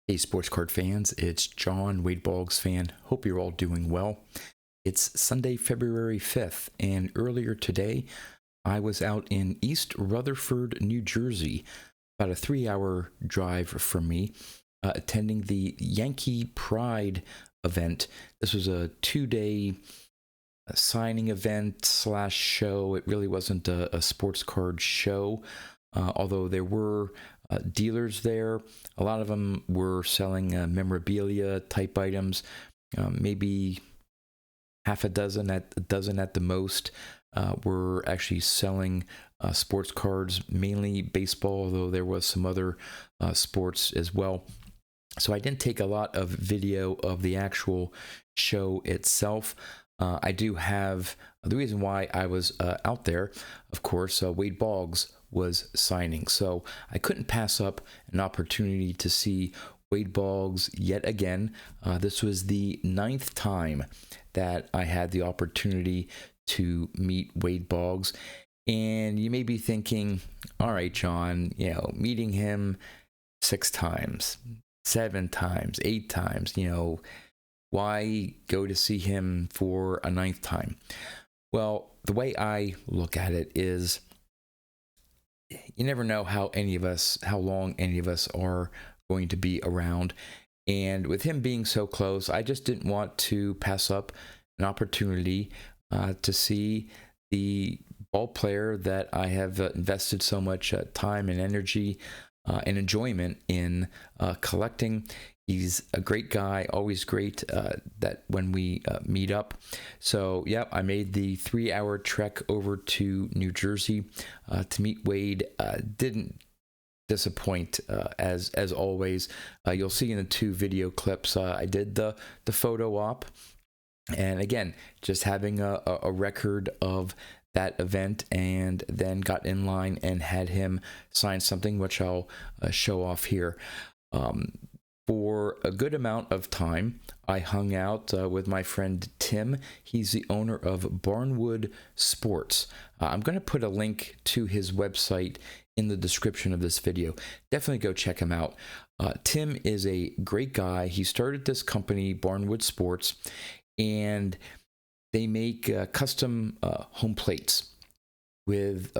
Hey, sports card fans, it's John, Wade Boggs fan. Hope you're all doing well. It's Sunday, February 5th, and earlier today, I was out in East Rutherford, New Jersey, about a 3-hour drive from me, attending the Yankee Pride event. This was a 2-day signing event slash show. It really wasn't a sports card show, although there were dealers there. A lot of them were selling memorabilia type items, maybe half a dozen at the most were actually selling sports cards, mainly baseball, although there was some other sports as well. So I didn't take a lot of video of the actual show itself. I do have the reason why I was out there, of course. Wade Boggs was signing, so I couldn't pass up an opportunity to see Wade Boggs yet again. This was the 9th time that I had the opportunity to meet Wade Boggs, and you may be thinking, all right, John, meeting him 6 times, 7 times, 8 times, why go to see him for a 9th time? Well, the way I look at it is, you never know how long any of us are going to be around. And with him being so close, I just didn't want to pass up an opportunity to see the ball player that I have invested so much time and energy and enjoyment in collecting. He's a great guy, always great that when we meet up. So, yeah, I made the 3-hour trek over to New Jersey to meet Wade. Didn't disappoint as always. You'll see in the 2 video clips, I did the photo op. And again, just having a record of that event, and then got in line and had him sign something, which I'll show off here. For a good amount of time, I hung out with my friend Tim. He's the owner of Barnwood Sports. I'm going to put a link to his website in the description of this video. Definitely go check him out. Tim is a great guy. He started this company, Barnwood Sports, and they make custom home plates with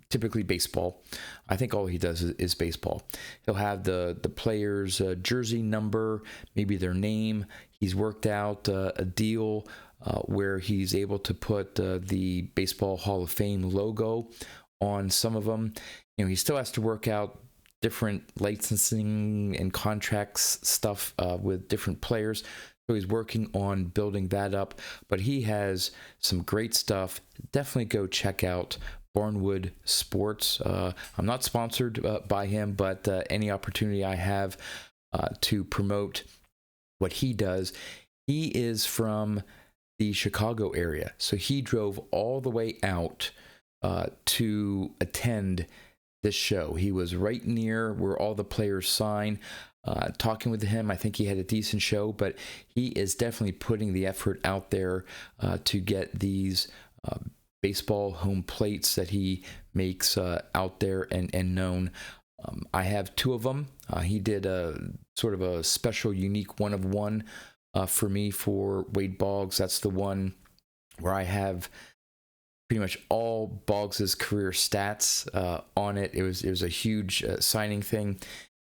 typically baseball. I think all he does is baseball. He'll have the player's jersey number, maybe their name. He's worked out a deal where he's able to put the Baseball Hall of Fame logo on some of them. He still has to work out different licensing and contracts stuff with different players. So he's working on building that up, but he has some great stuff. Definitely go check out Barnwood Sports. I'm not sponsored by him, but any opportunity I have to promote what he does. He is from the Chicago area, so he drove all the way out to attend this show. He was right near where all the players sign. Talking with him, I think he had a decent show, but he is definitely putting the effort out there to get these baseball home plates that he makes out there and known. I have 2 of them. He did a sort of a special, unique one of one for me for Wade Boggs. That's the one where I have pretty much all Boggs's career stats on it. It was a huge signing thing.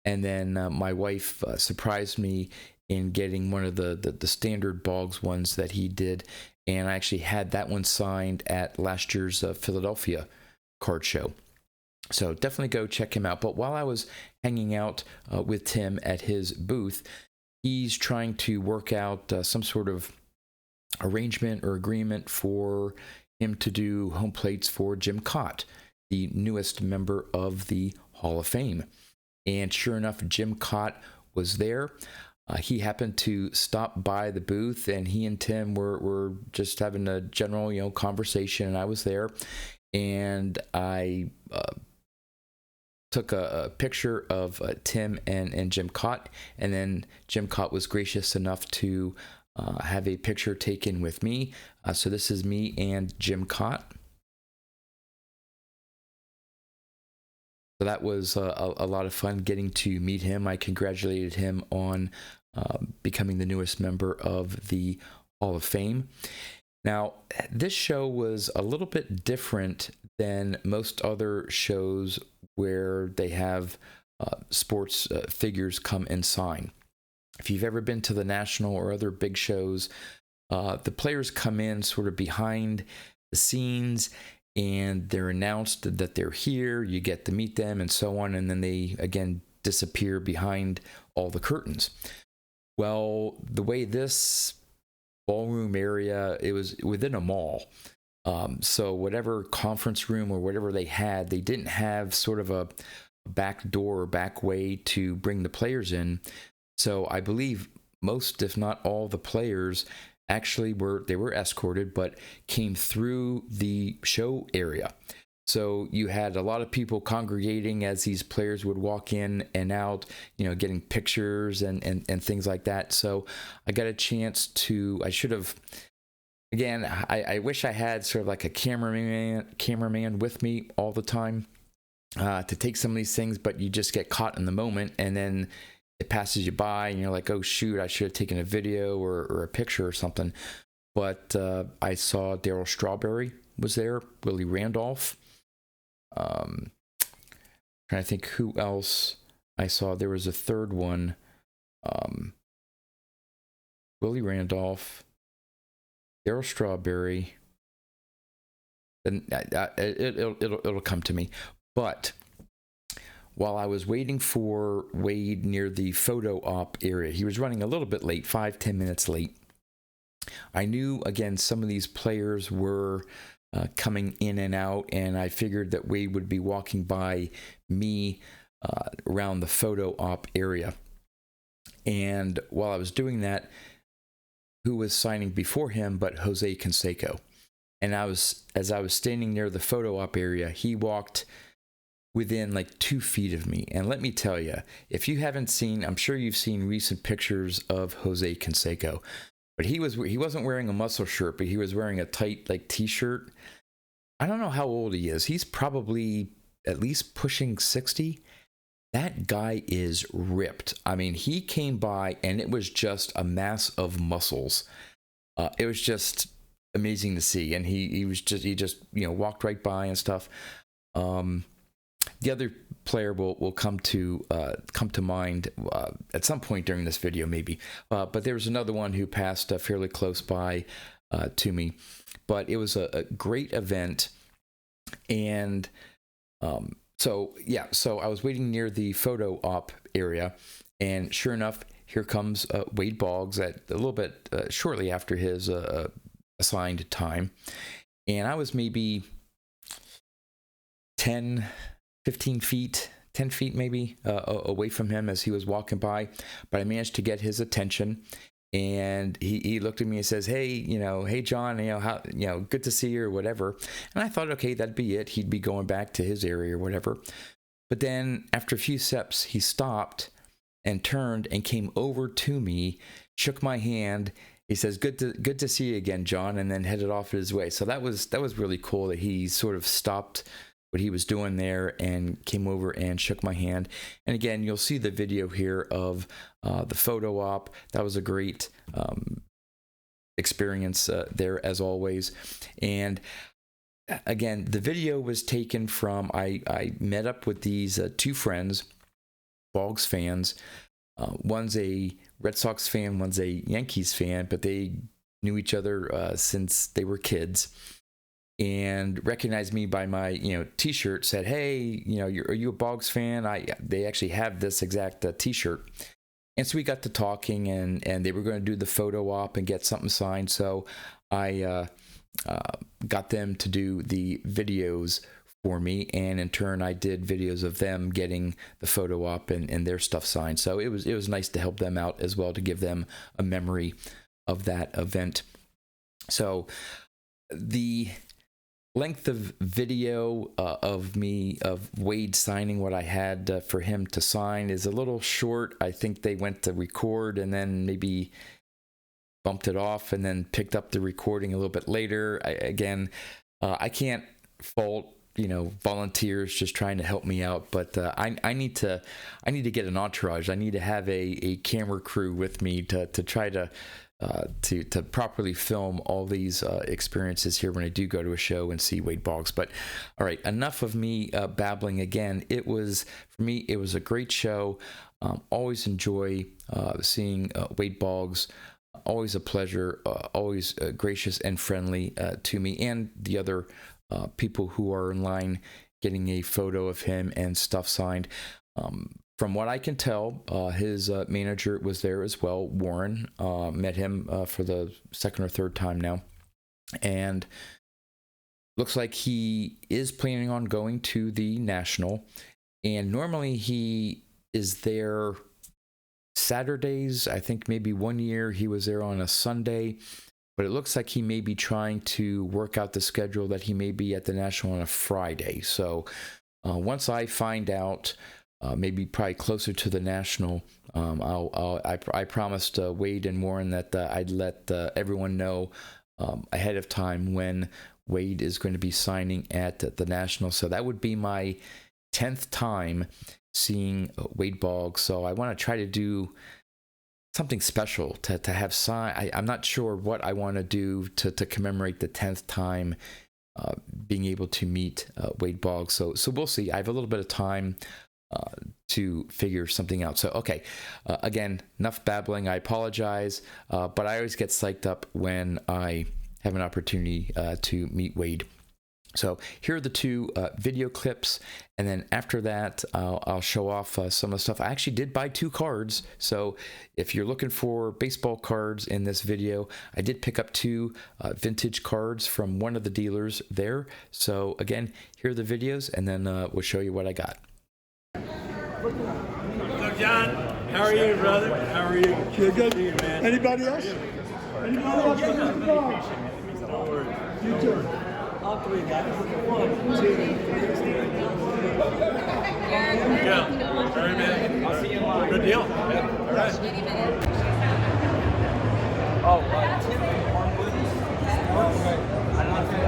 And then my wife surprised me in getting one of the standard Boggs ones that he did. And I actually had that one signed at last year's Philadelphia card show. So definitely go check him out. But while I was hanging out with Tim at his booth, he's trying to work out some sort of arrangement or agreement for him to do home plates for Jim Kaat, the newest member of the Hall of Fame. And sure enough, Jim Kaat was there. He happened to stop by the booth, and he and Tim were just having a general, conversation, and I was there. And I took a picture of Tim and Jim Kaat, and then Jim Kaat was gracious enough to have a picture taken with me. So this is me and Jim Kaat. So that was a lot of fun getting to meet him. I congratulated him on becoming the newest member of the Hall of Fame. Now, this show was a little bit different than most other shows where they have sports figures come and sign. If you've ever been to the National or other big shows, the players come in sort of behind the scenes, and they're announced that they're here. You get to meet them and so on, and then they, again, disappear behind all the curtains. Well, the way this ballroom area, it was within a mall. So whatever conference room or whatever they had, they didn't have sort of a back door or back way to bring the players in. So I believe most, if not all, the players actually were escorted, but came through the show area. So you had a lot of people congregating as these players would walk in and out, getting pictures and things like that. So I got a chance to, I wish I had sort of like a cameraman with me all the time to take some of these things, but you just get caught in the moment, and then it passes you by and you're like, oh shoot, I should have taken a video or a picture or something. But I saw Darryl Strawberry was there, Willie Randolph. Trying to think who else I saw. There was a third one. Willie Randolph, Darryl Strawberry. Then it'll come to me. But while I was waiting for Wade near the photo op area, he was running a little bit late, 5-10 minutes late. I knew, again, some of these players were coming in and out, and I figured that Wade would be walking by me around the photo op area. And while I was doing that, who was signing before him but Jose Canseco? And as I was standing near the photo op area, he walked within like 2 feet of me. And let me tell you, if you haven't seen, I'm sure you've seen recent pictures of Jose Canseco, but he wasn't wearing a muscle shirt, but he was wearing a tight like t-shirt. I don't know how old he is. He's probably at least pushing 60. That guy is ripped. I mean, he came by and it was just a mass of muscles. It was just amazing to see. And he just walked right by and stuff. The other player will come to mind at some point during this video, maybe. But there was another one who passed fairly close by to me. But it was a great event, and so I was waiting near the photo op area, and sure enough, here comes Wade Boggs at a little bit shortly after his assigned time, and I was maybe 10 feet maybe away from him as he was walking by, but I managed to get his attention, and he looked at me and says, hey John, how, good to see you or whatever. And I thought, okay, that'd be it. He'd be going back to his area or whatever. But then after a few steps, he stopped and turned and came over to me, shook my hand. He says, good to see you again, John, and then headed off his way. So that was really cool that he sort of stopped what he was doing there and came over and shook my hand. And again, you'll see the video here of the photo op. That was a great experience there, as always. And again, the video was taken from, I met up with these two friends, Boggs fans. One's a Red Sox fan, one's a Yankees fan, but they knew each other since they were kids, and recognized me by my t-shirt. Said, hey, are you a Boggs fan? They actually have this exact t-shirt. And so we got to talking, and they were going to do the photo op and get something signed. So I got them to do the videos for me, and in turn I did videos of them getting the photo op and their stuff signed. So it was nice to help them out as well, to give them a memory of that event. So the length of video of Wade signing what I had for him to sign is a little short. I think they went to record and then maybe bumped it off and then picked up the recording a little bit later. I can't fault volunteers just trying to help me out. But I need to get an entourage. I need to have a camera crew with me to try to properly film all these experiences here when I do go to a show and see Wade Boggs. But all right, enough of me babbling again. For me, it was a great show. Always enjoy seeing Wade Boggs. Always a pleasure. Always gracious and friendly to me and the other people who are in line getting a photo of him and stuff signed. From what I can tell, his manager was there as well, Warren. Met him for the second or third time now. And looks like he is planning on going to the National. And normally he is there Saturdays. I think maybe one year he was there on a Sunday. But it looks like he may be trying to work out the schedule that he may be at the National on a Friday. So once I find out, maybe probably closer to the National, I promised Wade and Warren that I'd let everyone know ahead of time when Wade is going to be signing at the National. So that would be my 10th time seeing Wade Boggs. So I want to try to do something special to have sign. I'm not sure what I want to do to commemorate the 10th time being able to meet Wade Boggs. So we'll see. I have a little bit of time to figure something out. So, okay. Again, enough babbling. I apologize. But I always get psyched up when I have an opportunity to meet Wade. So here are the two video clips, and then after that, I'll show off some of the stuff. I actually did buy 2 cards, so if you're looking for baseball cards in this video, I did pick up 2 vintage cards from one of the dealers there. So again, here are the videos, and then we'll show you what I got. So John, how are you, brother? How are you? Good, good. You, man. Anybody else? Anybody else? You too. All 3 guys. 1, 2, 3. Yeah. All right, man. I'll see you in line. Good deal. Yeah. All right. Tim Armwood. I don't know if you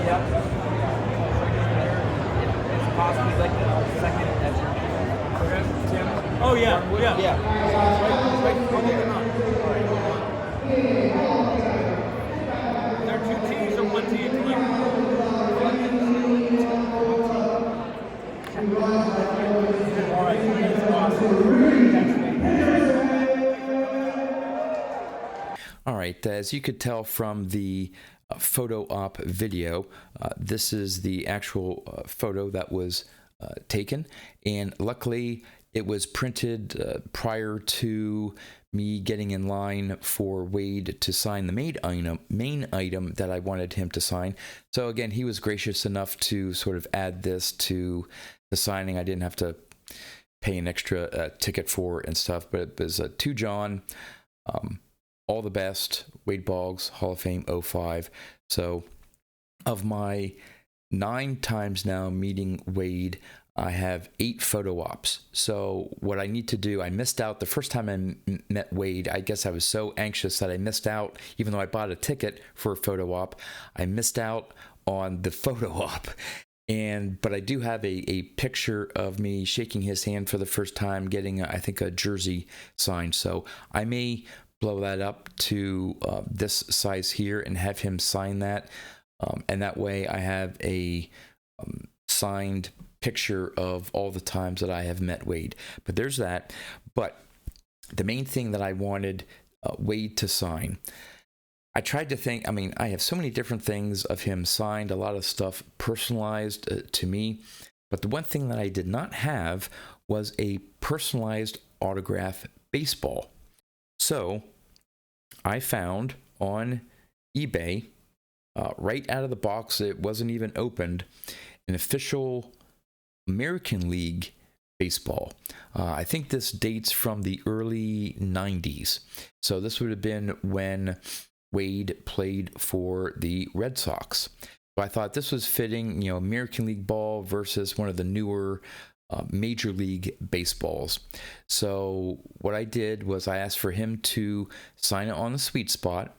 have the it's possibly like the second edger. Tim? Oh, yeah. Yeah. Yeah. Right before they come on. There are 2 teams or 1 team? All right. All right, as you could tell from the photo op video, this is the actual photo that was taken, and luckily it was printed prior to me getting in line for Wade to sign the main item that I wanted him to sign. So again, he was gracious enough to sort of add this to the signing. I didn't have to pay an extra ticket for it and stuff, but it was to John. All the best, Wade Boggs, Hall of Fame 05. So of my 9 times now meeting Wade, I have 8 photo ops. So what I need to do, I missed out the first time I met Wade. I guess I was so anxious that I missed out, even though I bought a ticket for a photo op, I missed out on the photo op. But I do have a picture of me shaking his hand for the first time, getting, I think, a jersey signed. So I may blow that up to this size here and have him sign that. And that way I have a signed picture of all the times that I have met Wade. But there's that. But the main thing that I wanted Wade to sign, I tried to think, I mean, I have so many different things of him signed, a lot of stuff personalized to me. But the one thing that I did not have was a personalized autograph baseball. So I found on eBay, right out of the box, it wasn't even opened, an official American League baseball. I think this dates from the early 90s. So this would have been when Wade played for the Red Sox. So I thought this was fitting, American League ball versus one of the newer Major League baseballs. So what I did was I asked for him to sign it on the sweet spot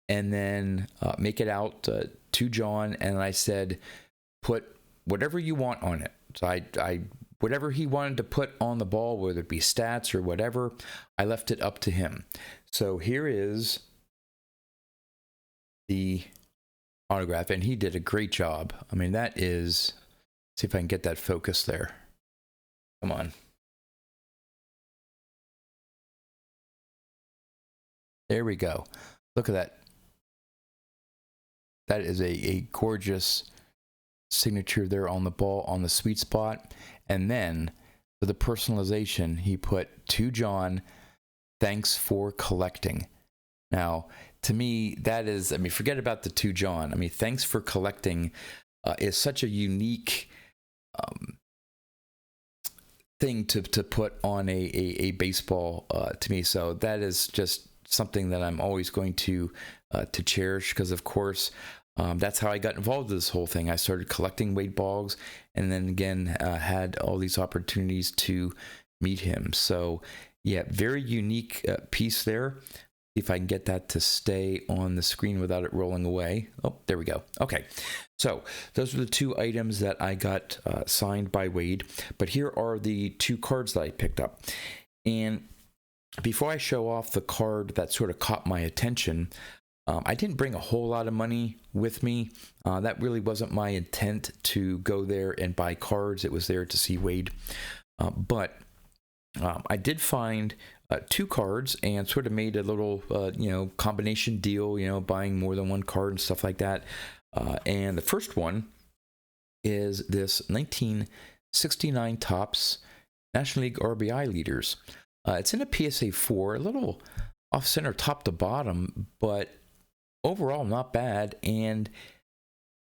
and then make it out to John. And I said, put whatever you want on it. So I whatever he wanted to put on the ball, whether it be stats or whatever, I left it up to him. So here is the autograph, and he did a great job. I mean, that is, see if I can get that focus there. Come on. There we go. Look at that. That is a gorgeous signature there on the ball, on the sweet spot. And then for the personalization, he put, "To John, thanks for collecting." Now, to me, that is, I mean, forget about the "To John." I mean, "thanks for collecting" is such a unique thing to put on a baseball to me. So that is just something that I'm always going to cherish, because of course that's how I got involved with this whole thing. I started collecting Wade Boggs, and then again had all these opportunities to meet him. So yeah, very unique piece there. See if I can get that to stay on the screen without it rolling away. Oh, there we go. Okay, so those are the two items that I got signed by Wade. But here are the two cards that I picked up. And before I show off the card that sort of caught my attention, I didn't bring a whole lot of money with me. That really wasn't my intent to go there and buy cards. It was there to see Wade. But I did find two cards and sort of made a little, combination deal, buying more than one card and stuff like that. And the first one is this 1969 Topps National League RBI leaders. It's in a PSA 4, a little off-center top to bottom, but overall not bad. And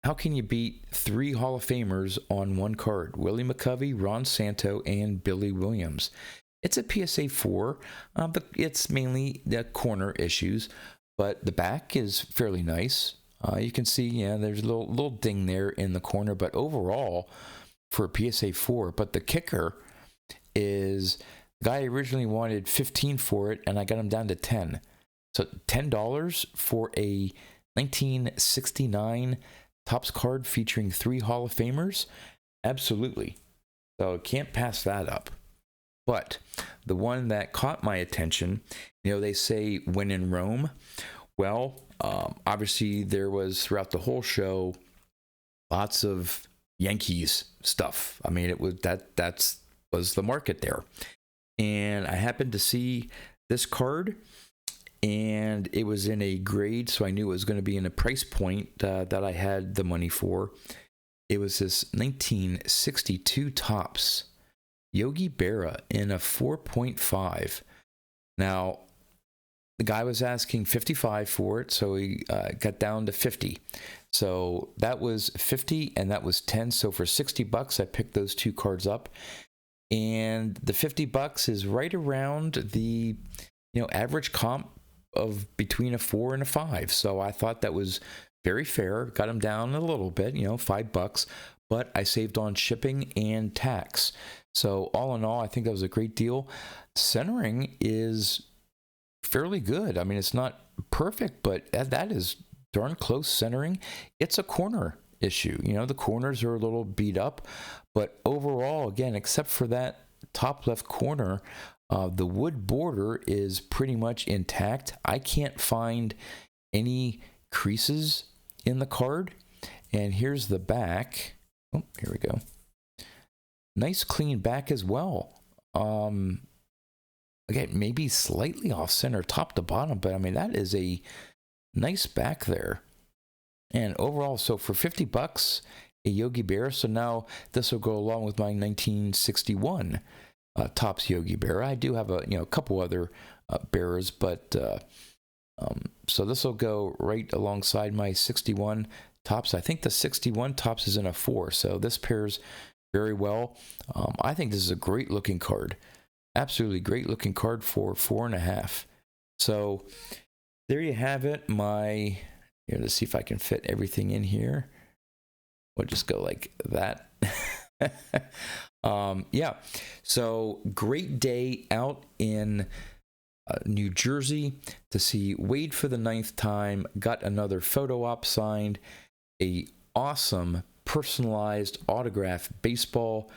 how can you beat three Hall of Famers on one card? Willie McCovey, Ron Santo, and Billy Williams. It's a PSA 4, but it's mainly the corner issues, but the back is fairly nice. You can see, there's a little ding there in the corner, but overall for a PSA 4, but the kicker is, the guy originally wanted $15 for it, and I got him down to $10. So $10 for a 1969 Topps card featuring three Hall of Famers? Absolutely. So can't pass that up. But the one that caught my attention, they say when in Rome. Well, obviously there was, throughout the whole show, lots of Yankees stuff. I mean, it was that was the market there. And I happened to see this card, and it was in a grade, so I knew it was going to be in a price point that I had the money for. It was this 1962 Topps Yogi Berra in a 4.5. Now, the guy was asking $55 for it, so he got down to $50. So that was $50, and that was $10. So for $60, I picked those two cards up. And the $50 is right around the average comp of between a 4 and a 5. So I thought that was very fair. Got them down a little bit, $5, but I saved on shipping and tax. So all in all, I think that was a great deal. Centering is fairly good. I mean, it's not perfect, but that is darn close centering. It's a corner issue. The corners are a little beat up, but overall, again, except for that top left corner, the wood border is pretty much intact. I can't find any creases in the card. And here's the back. Oh, here we go. Nice clean back as well. Again, maybe slightly off center top to bottom, but I mean, that is a nice back there. And overall, so for $50, a Yogi Berra. So now this will go along with my 1961 Topps Yogi Berra. I do have a couple other Berras, but so this will go right alongside my 61 Topps. I think the 61 Topps is in a 4, so this pairs very well. I think this is a great looking card. Absolutely great looking card for 4.5. So there you have it. Here, let's see if I can fit everything in here. We'll just go like that. Yeah. So great day out in New Jersey to see Wade for the 9th time. Got another photo op signed. A awesome personalized autographed baseball,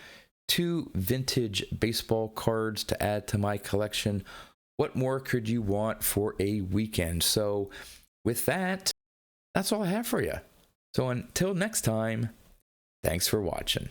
2 vintage baseball cards to add to my collection. What more could you want for a weekend? So with that, that's all I have for you. So until next time, thanks for watching.